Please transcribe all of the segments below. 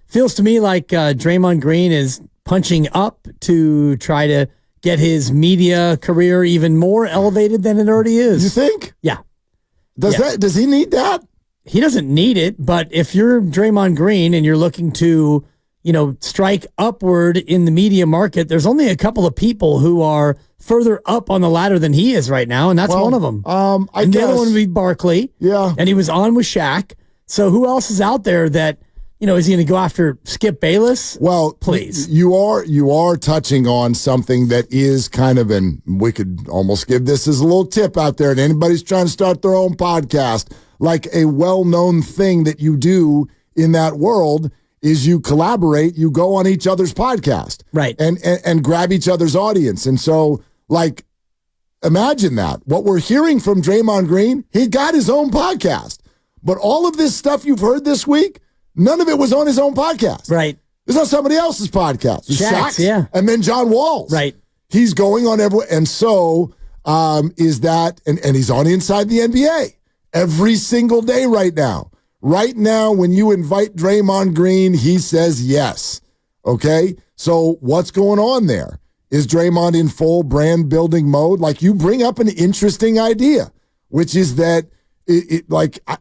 Feels to me like Draymond Green is punching up to try to get his media career even more elevated than it already is. You think? Yeah. Does he need that? He doesn't need it, but if you're Draymond Green and you're looking to, strike upward in the media market, there's only a couple of people who are further up on the ladder than he is right now, and that's one of them. I guess. The other one would be Barkley. Yeah. And he was on with Shaq. So who else is out there that, is he going to go after Skip Bayless? Well, please. You are touching on something that is kind of we could almost give this as a little tip out there to anybody's trying to start their own podcast. Like a well-known thing that you do in that world is you collaborate, you go on each other's podcast. Right. And grab each other's audience. And so, imagine that. What we're hearing from Draymond Green, he got his own podcast. But all of this stuff you've heard this week, none of it was on his own podcast. Right. It's on somebody else's podcast. Shaq's, yeah. And then John Wall's. Right. He's going on everywhere. And so is that, and he's on Inside the NBA every single day right now. Right now, when you invite Draymond Green, he says yes. Okay? So what's going on there? Is Draymond in full brand building mode? You bring up an interesting idea, which is that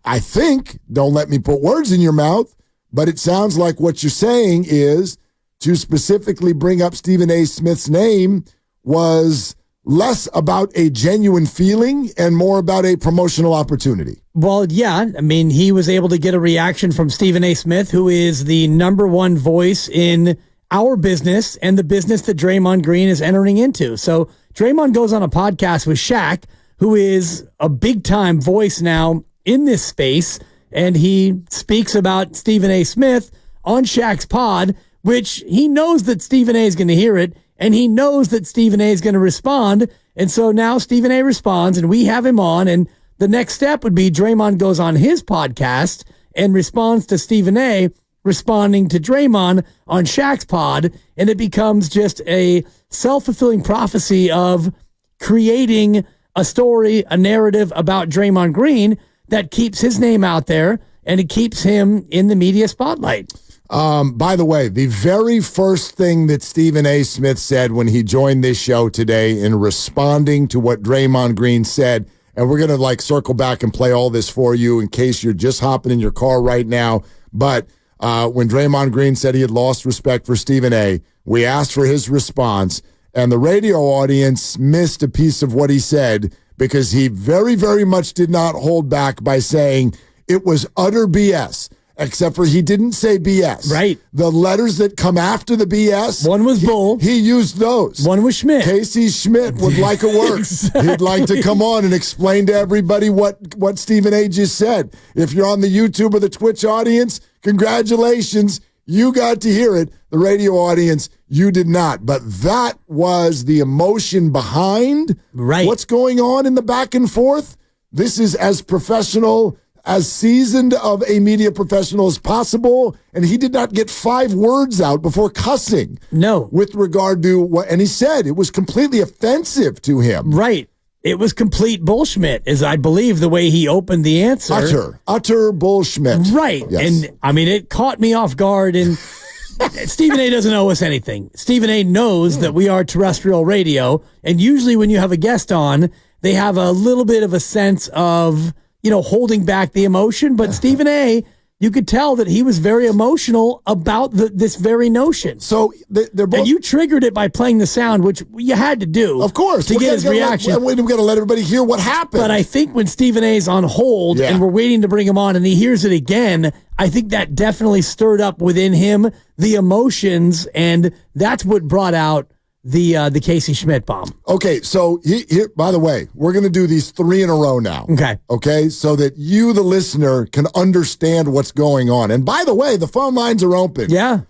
I think, don't let me put words in your mouth, but it sounds like what you're saying is to specifically bring up Stephen A. Smith's name was less about a genuine feeling and more about a promotional opportunity. Well, yeah. I mean, he was able to get a reaction from Stephen A. Smith, who is the number one voice in our business and the business that Draymond Green is entering into. So Draymond goes on a podcast with Shaq, who is a big-time voice now in this space, and he speaks about Stephen A. Smith on Shaq's pod, which he knows that Stephen A. is going to hear it, and he knows that Stephen A. is going to respond, and so now Stephen A. responds, and we have him on, and the next step would be Draymond goes on his podcast and responds to Stephen A., responding to Draymond on Shaq's pod, and it becomes just a self-fulfilling prophecy of creating a story, a narrative about Draymond Green that keeps his name out there and it keeps him in the media spotlight. By the way, the very first thing that Stephen A. Smith said when he joined this show today in responding to what Draymond Green said, and we're going to circle back and play all this for you in case you're just hopping in your car right now. But when Draymond Green said he had lost respect for Stephen A., we asked for his response. And the radio audience missed a piece of what he said because he very, very much did not hold back by saying it was utter BS, except for he didn't say BS. Right. The letters that come after the BS. One was Bull. He used those. One was Schmidt. Casey Schmidt would like a word. Exactly. He'd like to come on and explain to everybody what Stephen A. just said. If you're on the YouTube or the Twitch audience, congratulations. You got to hear it. The radio audience, you did not. But that was the emotion behind what's going on in the back and forth. This is as professional, as seasoned of a media professional as possible. And he did not get 5 words out before cussing. No. With regard to what, and he said it was completely offensive to him. Right. It was complete bullshit, is I believe the way he opened the answer. Utter bullshit. Right. Yes. And I mean, it caught me off guard. And Stephen A. doesn't owe us anything. Stephen A. knows that we are terrestrial radio. And usually when you have a guest on, they have a little bit of a sense of, holding back the emotion. But Stephen A., you could tell that he was very emotional about this very notion. So they're both. And you triggered it by playing the sound, which you had to do. Of course. To get his reaction. We've got to let everybody hear what happened. But I think when Stephen A's on hold and we're waiting to bring him on and he hears it again, I think that definitely stirred up within him the emotions, and that's what brought out the Casey Schmidt bomb. Okay, so here, by the way, we're going to do these 3 in a row now. Okay, so that you, the listener, can understand what's going on. And by the way, the phone lines are open. Yeah.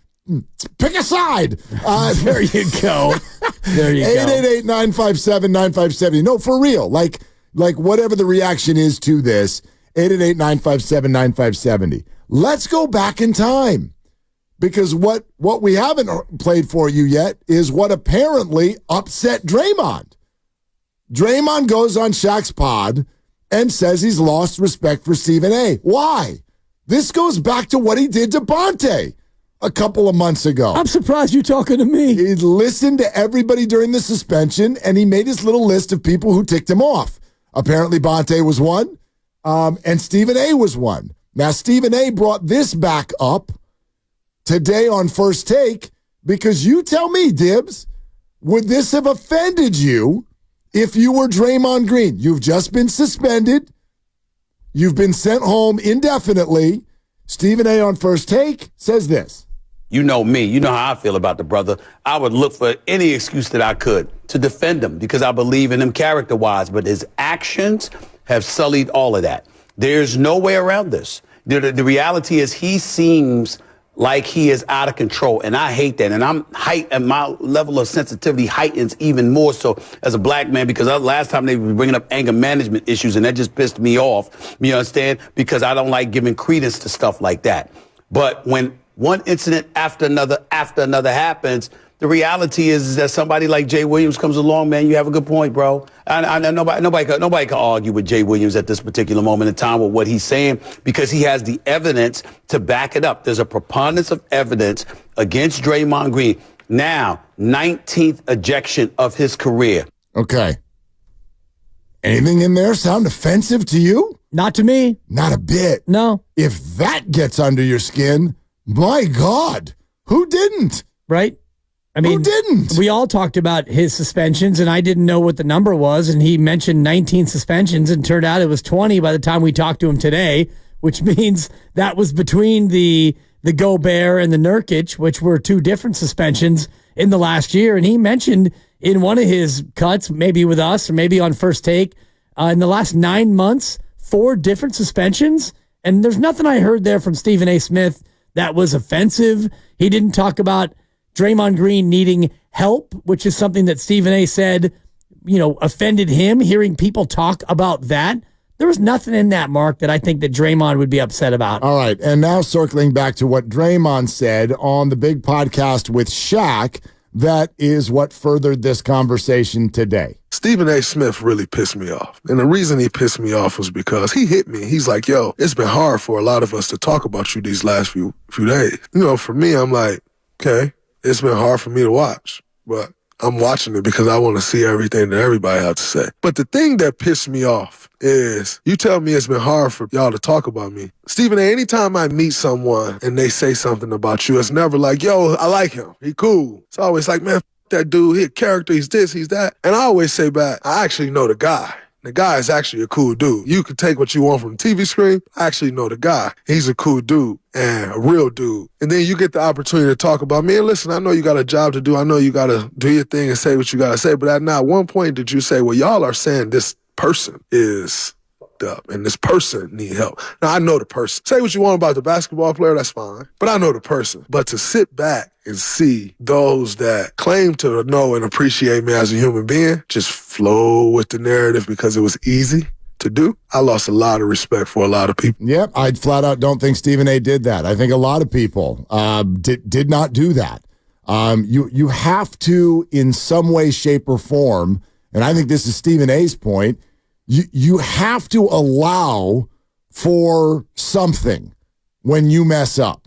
Pick a side. There you go. There you go. 888-957-9570. No, for real. Like whatever the reaction is to this, 888-957-9570. Let's go back in time. Because what we haven't played for you yet is what apparently upset Draymond. Draymond goes on Shaq's pod and says he's lost respect for Stephen A. Why? This goes back to what he did to Bonte. a couple of months ago. I'm surprised you're talking to me. He listened to everybody during the suspension, and he made his little list of people who ticked him off. Apparently, Bonte was one, and Stephen A. was one. Now, Stephen A. brought this back up today on First Take because you tell me, Dibs, would this have offended you if you were Draymond Green? You've just been suspended. You've been sent home indefinitely. Stephen A. on First Take says this. You know me. You know how I feel about the brother. I would look for any excuse that I could to defend him because I believe in him character-wise, but his actions have sullied all of that. There's no way around this. The reality is he seems like he is out of control, and I hate that. And my level of sensitivity heightens even more so as a black man because last time they were bringing up anger management issues, and that just pissed me off. You understand? Because I don't like giving credence to stuff like that. But when one incident after another happens, the reality is that somebody like Jay Williams comes along, man, you have a good point, bro. I know nobody can argue with Jay Williams at this particular moment in time with what he's saying because he has the evidence to back it up. There's a preponderance of evidence against Draymond Green. Now, 19th ejection of his career. Okay. Anything in there sound offensive to you? Not to me. Not a bit. No. If that gets under your skin, my God, who didn't? Right? I mean, who didn't? We all talked about his suspensions, and I didn't know what the number was, and he mentioned 19 suspensions, and turned out it was 20 by the time we talked to him today, which means that was between the Gobert and the Nurkic, which were two different suspensions in the last year. And he mentioned in one of his cuts, maybe with us or maybe on First Take, in the last 9 months, 4 different suspensions. And there's nothing I heard there from Stephen A. Smith that was offensive. He didn't talk about Draymond Green needing help, which is something that Stephen A. said, offended him, hearing people talk about that. There was nothing in that, Mark, that I think that Draymond would be upset about. All right, and now circling back to what Draymond said on the big podcast with Shaq, that is what furthered this conversation today. Stephen A. Smith really pissed me off. And the reason he pissed me off was because he hit me. He's like, yo, it's been hard for a lot of us to talk about you these last few days. For me, I'm like, okay, it's been hard for me to watch, but I'm watching it because I want to see everything that everybody has to say. But the thing that pissed me off is you tell me it's been hard for y'all to talk about me. Stephen A., anytime I meet someone and they say something about you, it's never like, yo, I like him. He cool. It's always like, man, that dude, he a character, he's this, he's that. And I always say back, I actually know the guy. The guy is actually a cool dude. You can take what you want from the TV screen. I actually know the guy. He's a cool dude and a real dude. And then you get the opportunity to talk about me. And listen, I know you got a job to do. I know you got to do your thing and say what you got to say. But at not one point did you say, well, y'all are saying this person is fucked up and this person need help. Now, I know the person. Say what you want about the basketball player, that's fine. But I know the person. But to sit back and see those that claim to know and appreciate me as a human being just flow with the narrative because it was easy to do, I lost a lot of respect for a lot of people. Yep, I flat out don't think Stephen A. did that. I think a lot of people did not do that. You have to, in some way, shape, or form, and I think this is Stephen A.'s point, you have to allow for something when you mess up.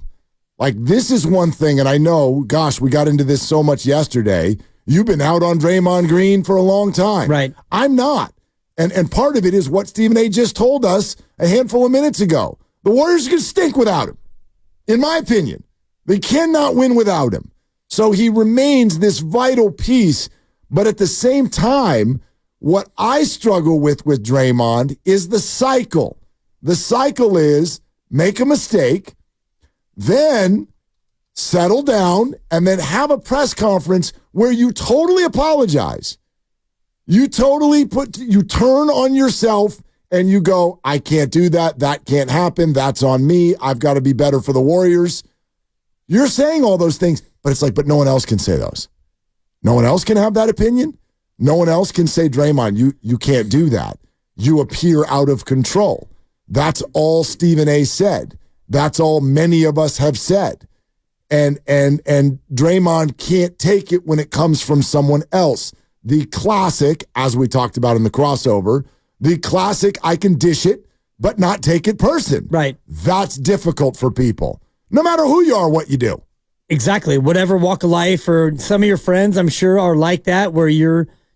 Like, this is one thing, and I know, gosh, we got into this so much yesterday. You've been out on Draymond Green for a long time. Right. I'm not. And part of it is what Stephen A. just told us a handful of minutes ago. The Warriors are going to stink without him, in my opinion. They cannot win without him. So he remains this vital piece. But at the same time, what I struggle with Draymond is the cycle. The cycle is make a mistake, then settle down, and then have a press conference where you totally apologize. You turn on yourself and you go, I can't do that. That can't happen. That's on me. I've got to be better for the Warriors. You're saying all those things, but it's like, but no one else can say those. No one else can have that opinion. No one else can say, Draymond, you can't do that. You appear out of control. That's all Stephen A. said. That's all many of us have said. And Draymond can't take it when it comes from someone else. The classic, as we talked about in the crossover, the classic, I can dish it, but not take it person. Right. That's difficult for people. No matter who you are, what you do. Exactly. Whatever walk of life, or some of your friends, I'm sure, are like that, where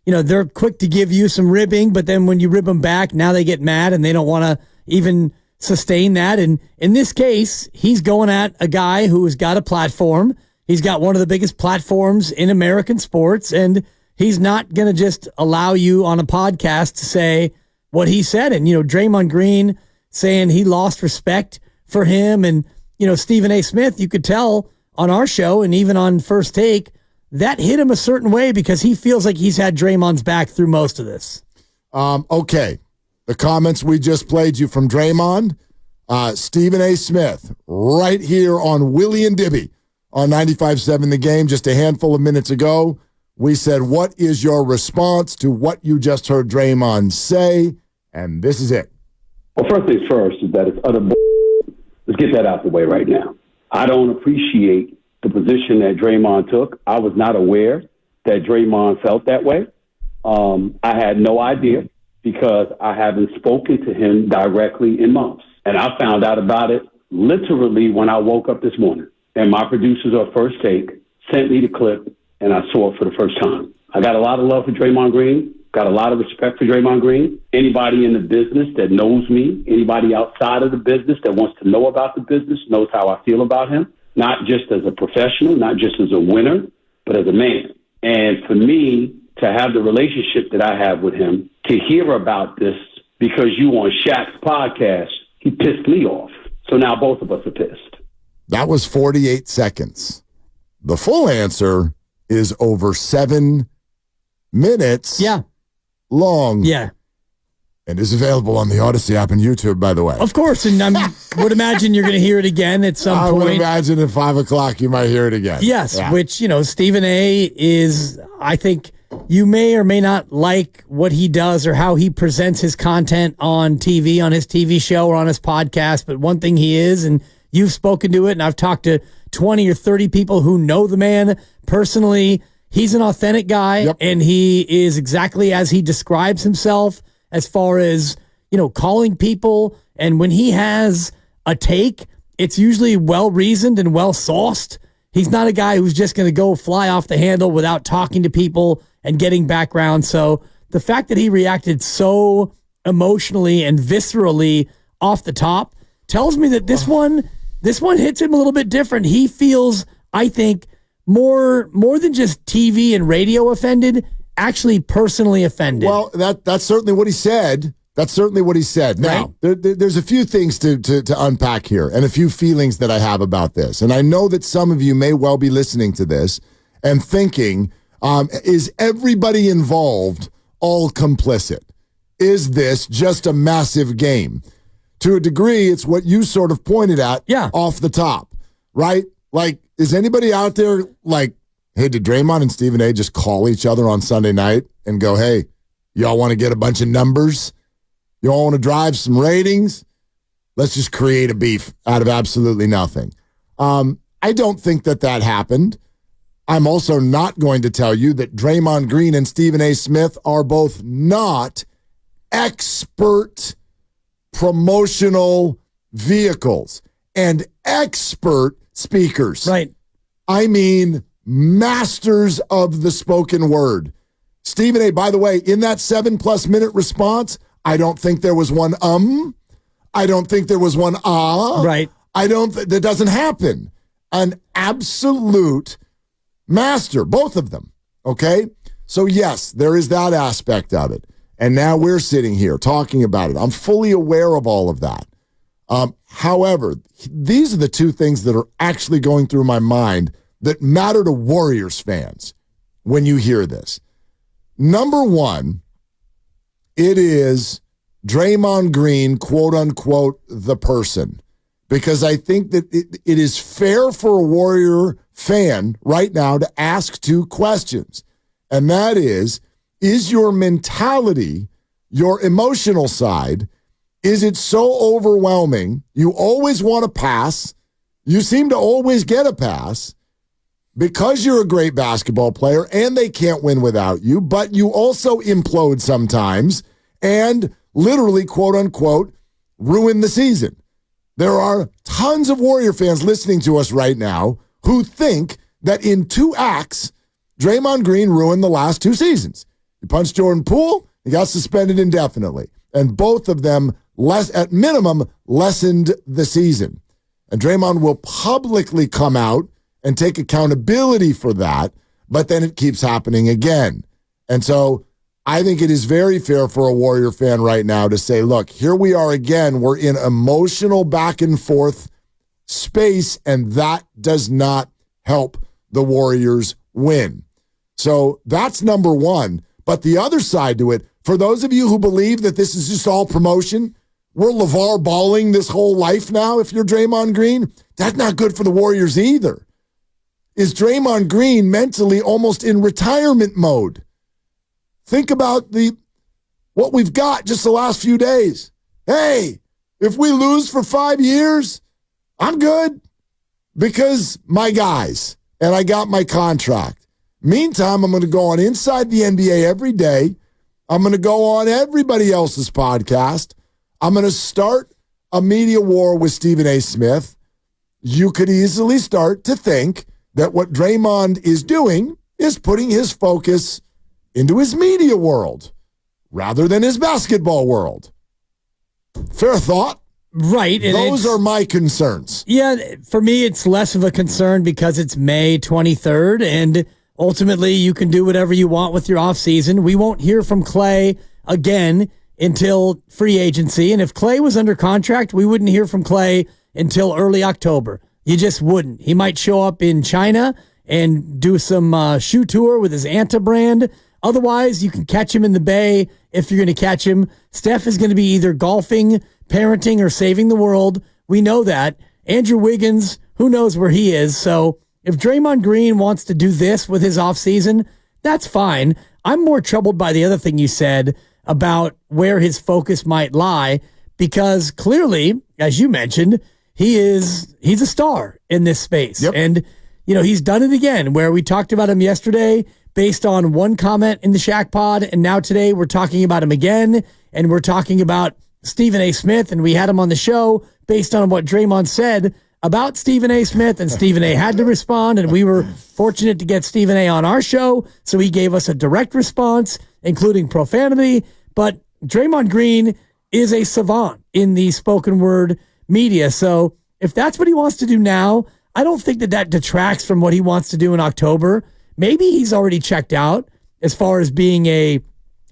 they're quick to give you some ribbing, but then when you rib them back, now they get mad and they don't want to even sustain that. And in this case, he's going at a guy who has got a platform. He's got one of the biggest platforms in American sports, and he's not going to just allow you on a podcast to say what he said. And, Draymond Green saying he lost respect for him. And, Stephen A. Smith, you could tell on our show and even on First Take, that hit him a certain way because he feels like he's had Draymond's back through most of this. Okay. The comments we just played you from Draymond, Stephen A. Smith, right here on Willie and Dibby on 95.7 The Game just a handful of minutes ago. We said, what is your response to what you just heard Draymond say? And this is it. Well, first things first is that it's utter bull. Let's get that out the way right now. I don't appreciate the position that Draymond took. I was not aware that Draymond felt that way. I had no idea because I haven't spoken to him directly in months. And I found out about it literally when I woke up this morning. And my producers of First Take sent me the clip, and I saw it for the first time. I got a lot of love for Draymond Green, got a lot of respect for Draymond Green. Anybody in the business that knows me, anybody outside of the business that wants to know about the business knows how I feel about him, not just as a professional, not just as a winner, but as a man. And for me to have the relationship that I have with him, to hear about this because you on Shaq's podcast, he pissed me off. So now both of us are pissed. That was 48 seconds. The full answer is over 7 minutes long. Yeah. And is available on the Odyssey app and YouTube, by the way. Of course, and I would imagine you're going to hear it again at some point. I would imagine at 5 o'clock you might hear it again. Yes, which, Stephen A. is, I think you may or may not like what he does or how he presents his content on TV, on his TV show or on his podcast, but one thing he is, and you've spoken to it, and I've talked to 20 or 30 people who know the man personally, he's an authentic guy, and he is exactly as he describes himself, as far as, calling people. And when he has a take, it's usually well-reasoned and well-sauced. He's not a guy who's just going to go fly off the handle without talking to people and getting background. So the fact that he reacted so emotionally and viscerally off the top tells me that this one hits him a little bit different. He feels, I think, more than just TV and radio offended, actually personally offended. Well, that's certainly what he said. That's certainly what he said. Now, there's a few things to unpack here and a few feelings that I have about this. And I know that some of you may well be listening to this and thinking, is everybody involved all complicit? Is this just a massive game? To a degree, it's what you sort of pointed at off the top, right? Like, is anybody out there like, hey, did Draymond and Stephen A. just call each other on Sunday night and go, hey, y'all want to get a bunch of numbers? Y'all want to drive some ratings? Let's just create a beef out of absolutely nothing. I don't think that happened. I'm also not going to tell you that Draymond Green and Stephen A. Smith are both not expert promotional vehicles and expert speakers. Right. I mean, masters of the spoken word. Stephen A., by the way, in that 7+ minute response, I don't think there was one I don't think there was one Right. That doesn't happen. An absolute master, both of them. Okay? So yes, there is that aspect of it. And now we're sitting here talking about it. I'm fully aware of all of that. However, these are the two things that are actually going through my mind that matter to Warriors fans when you hear this. Number one, it is Draymond Green, quote unquote, the person. Because I think that it is fair for a Warrior fan right now to ask two questions. And that is your mentality, your emotional side, is it so overwhelming? You always want to pass. You seem to always get a pass because you're a great basketball player and they can't win without you, but you also implode sometimes and literally, quote unquote, ruin the season. There are tons of Warrior fans listening to us right now who think that in 2 acts, Draymond Green ruined the last 2 seasons. He punched Jordan Poole, he got suspended indefinitely. And both of them, at minimum, lessened the season. And Draymond will publicly come out and take accountability for that, but then it keeps happening again. And so I think it is very fair for a Warrior fan right now to say, look, here we are again. We're in emotional back and forth space, and that does not help the Warriors win. So that's number one. But the other side to it, for those of you who believe that this is just all promotion, we're LeVar Balling this whole life now if you're Draymond Green, that's not good for the Warriors either. Is Draymond Green mentally almost in retirement mode? Think about what we've got just the last few days. Hey, if we lose for 5 years, I'm good because my guys, and I got my contract. Meantime, I'm going to go on Inside the NBA every day. I'm going to go on everybody else's podcast. I'm going to start a media war with Stephen A. Smith. You could easily start to think that what Draymond is doing is putting his focus into his media world rather than his basketball world. Fair thought. Right. And those are my concerns. Yeah, for me, it's less of a concern because it's May 23rd, and ultimately you can do whatever you want with your offseason. We won't hear from Klay again until free agency, and if Klay was under contract, we wouldn't hear from Klay until early October. You just wouldn't. He might show up in China and do some shoe tour with his Anta brand. Otherwise, you can catch him in the Bay if you're going to catch him. Steph is going to be either golfing, parenting, or saving the world. We know that. Andrew Wiggins, who knows where he is. So if Draymond Green wants to do this with his offseason, that's fine. I'm more troubled by the other thing you said about where his focus might lie, because clearly, as you mentioned, he's a star in this space. Yep. And, he's done it again, where we talked about him yesterday based on one comment in the Shaq Pod, and now today we're talking about him again, and we're talking about Stephen A. Smith, and we had him on the show based on what Draymond said about Stephen A. Smith, and Stephen A. had to respond, and we were fortunate to get Stephen A. on our show, so he gave us a direct response, including profanity. But Draymond Green is a savant in the spoken word media, so if that's what he wants to do now, I don't think that detracts from what he wants to do in October. Maybe he's already checked out as far as being a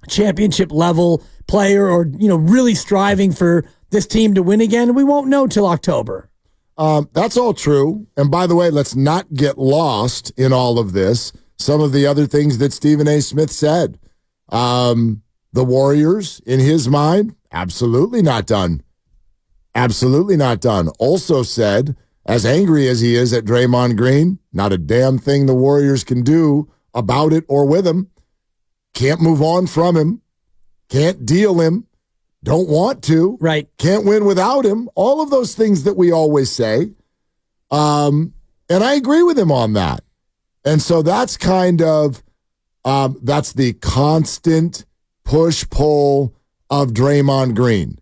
championship level player or, really striving for this team to win again. We won't know till October. That's all true. And by the way, let's not get lost in all of this. Some of the other things that Stephen A. Smith said. The Warriors, in his mind, absolutely not done. Absolutely not done. Also said, as angry as he is at Draymond Green, not a damn thing the Warriors can do about it or with him. Can't move on from him. Can't deal him. Don't want to. Right. Can't win without him. All of those things that we always say. And I agree with him on that. And so that's kind of, that's the constant push-pull of Draymond Green.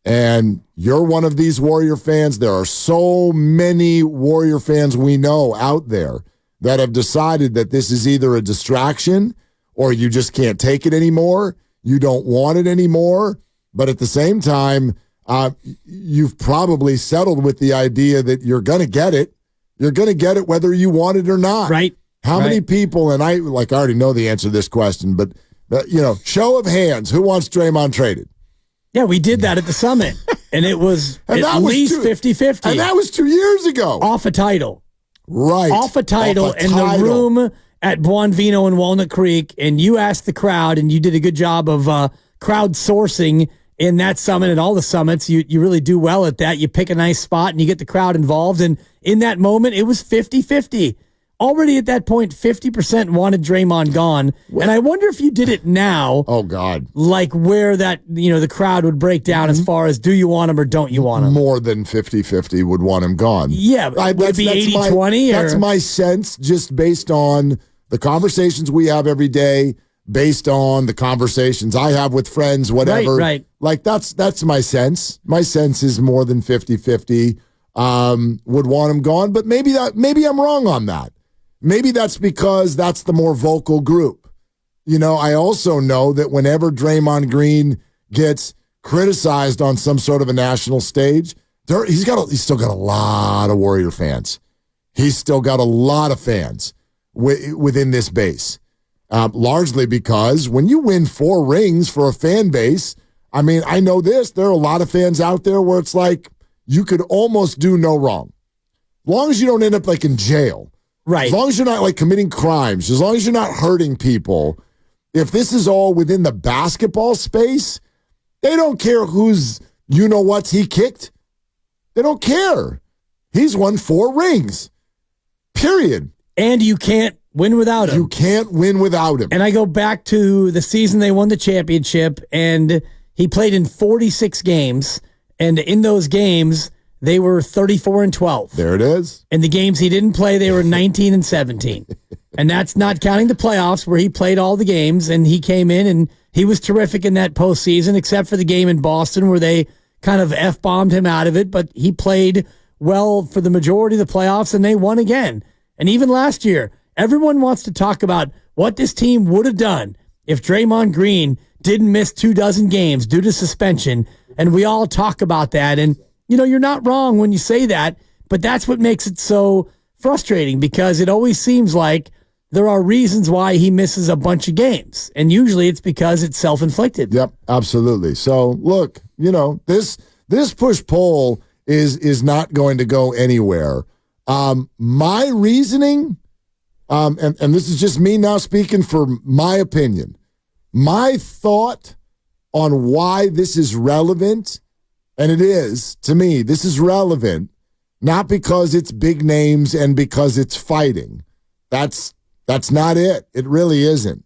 And you're one of these Warrior fans. There are so many Warrior fans we know out there that have decided that this is either a distraction or you just can't take it anymore. You don't want it anymore. But at the same time, you've probably settled with the idea that you're going to get it. You're going to get it whether you want it or not. Right. How many people, and I already know the answer to this question, but show of hands, who wants Draymond traded? Yeah, we did that at the summit, and it was at least 50-50. And that was 2 years ago. Off a title. Right. Off a title in the room at Buonvino in Walnut Creek, and you asked the crowd, and you did a good job of crowd sourcing in that summit and all the summits. You really do well at that. You pick a nice spot, and you get the crowd involved, and in that moment, it was 50-50. Already at that point, 50% wanted Draymond gone. And I wonder if you did it now. Oh, God. Like where that, the crowd would break down as far as do you want him or don't you want him? More than 50-50 would want him gone. Yeah. Would it be 80-20? That's my sense, just based on the conversations we have every day, based on the conversations I have with friends, whatever. Right. Like, that's my sense. My sense is more than 50-50. would want him gone. But maybe I'm wrong on that. Maybe that's because that's the more vocal group. I also know that whenever Draymond Green gets criticized on some sort of a national stage, he's still got a lot of Warrior fans. He's still got a lot of fans within this base, largely because when you win 4 rings for a fan base, I mean, I know this. There are a lot of fans out there where it's like you could almost do no wrong. As long as you don't end up like in jail. Right. As long as you're not like committing crimes, as long as you're not hurting people, if this is all within the basketball space, they don't care who's you-know-what's he kicked. They don't care. He's won 4 rings. Period. And you can't win without him. You can't win without him. And I go back to the season they won the championship, and he played in 46 games, and in those games, they were 34-12. There it is. In the games he didn't play, they were 19-17. And that's not counting the playoffs where he played all the games, and he came in, and he was terrific in that postseason, except for the game in Boston where they kind of F-bombed him out of it, but he played well for the majority of the playoffs, and they won again. And even last year, everyone wants to talk about what this team would have done if Draymond Green didn't miss 24 games due to suspension, and we all talk about that. And, you're not wrong when you say that, but that's what makes it so frustrating because it always seems like there are reasons why he misses a bunch of games, and usually it's because it's self-inflicted. Yep, absolutely. So, look, this push-pull is not going to go anywhere. My reasoning, and this is just me now speaking for my opinion, my thought on why this is relevant, and it is, to me, this is relevant, not because it's big names and because it's fighting. That's not it. It really isn't.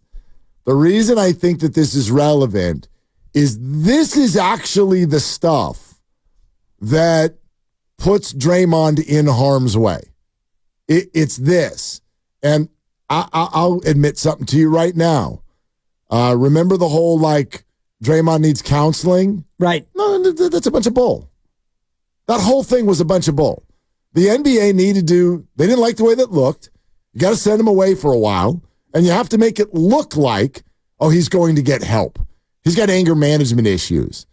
The reason I think that this is relevant is this is actually the stuff that puts Draymond in harm's way. It's this. And I'll admit something to you right now. Remember the whole, Draymond needs counseling? Right. No, that's a bunch of bull. That whole thing was a bunch of bull. The NBA they didn't like the way that looked. You got to send him away for a while, and you have to make it look like, he's going to get help. He's got anger management issues.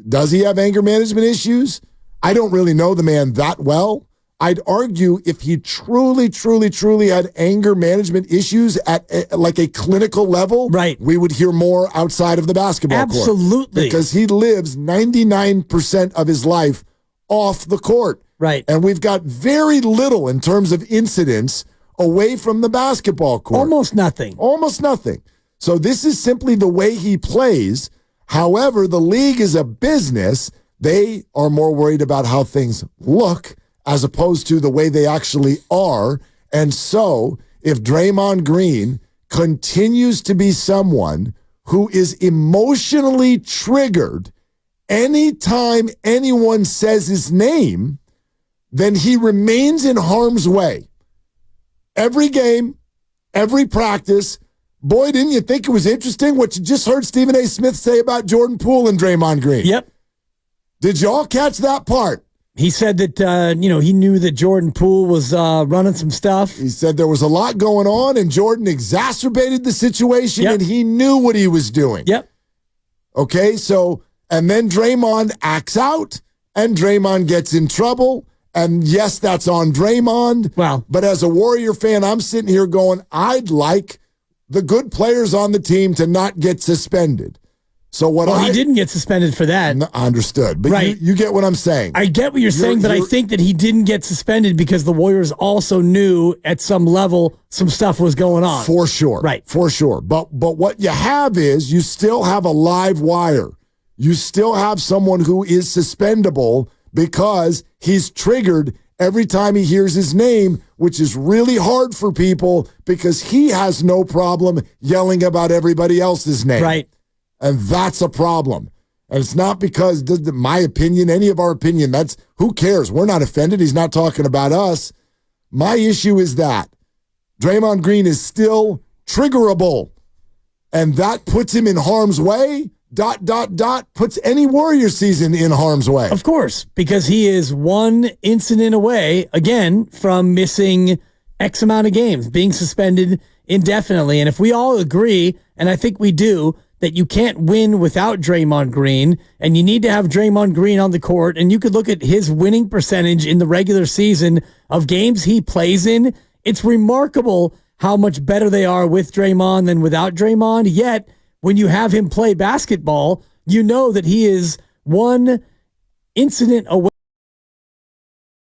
Does he have anger management issues? I don't really know the man that well. I'd argue if he truly, truly, truly had anger management issues at a clinical level, right, we would hear more outside of the basketball court. Absolutely. Because he lives 99% of his life off the court. Right. And we've got very little in terms of incidents away from the basketball court. Almost nothing. Almost nothing. So this is simply the way he plays. However, the league is a business. They are more worried about how things look as opposed to the way they actually are. And so if Draymond Green continues to be someone who is emotionally triggered anytime anyone says his name, then he remains in harm's way. Every game, every practice. Boy, didn't you think it was interesting what you just heard Stephen A. Smith say about Jordan Poole and Draymond Green? Yep. Did y'all catch that part? He said that, he knew that Jordan Poole was running some stuff. He said there was a lot going on, and Jordan exacerbated the situation, Yep. and he knew what he was doing. Yep. Okay, and then Draymond acts out, and Draymond gets in trouble, and yes, that's on Draymond. Wow. But as a Warrior fan, I'm sitting here going, I'd like the good players on the team to not get suspended. So he didn't get suspended for that. Understood. But right. you get what I'm saying. I get what you're saying, but I think that he didn't get suspended because the Warriors also knew at some level some stuff was going on. For sure. Right. For sure. But what you have is you still have a live wire. You still have someone who is suspendable because he's triggered every time he hears his name, which is really hard for people because he has no problem yelling about everybody else's name. Right. And that's a problem. And it's not because, my opinion, any of our opinion, that's, who cares? We're not offended. He's not talking about us. My issue is that Draymond Green is still triggerable. And that puts him in harm's way. puts any Warrior season in harm's way. Of course, because he is one incident away, again, from missing X amount of games, being suspended indefinitely. And if we all agree, and I think we do, that you can't win without Draymond Green, and you need to have Draymond Green on the court, and you could look at his winning percentage in the regular season of games he plays in, it's remarkable how much better they are with Draymond than without Draymond. Yet, when you have him play basketball, you know that he is one incident away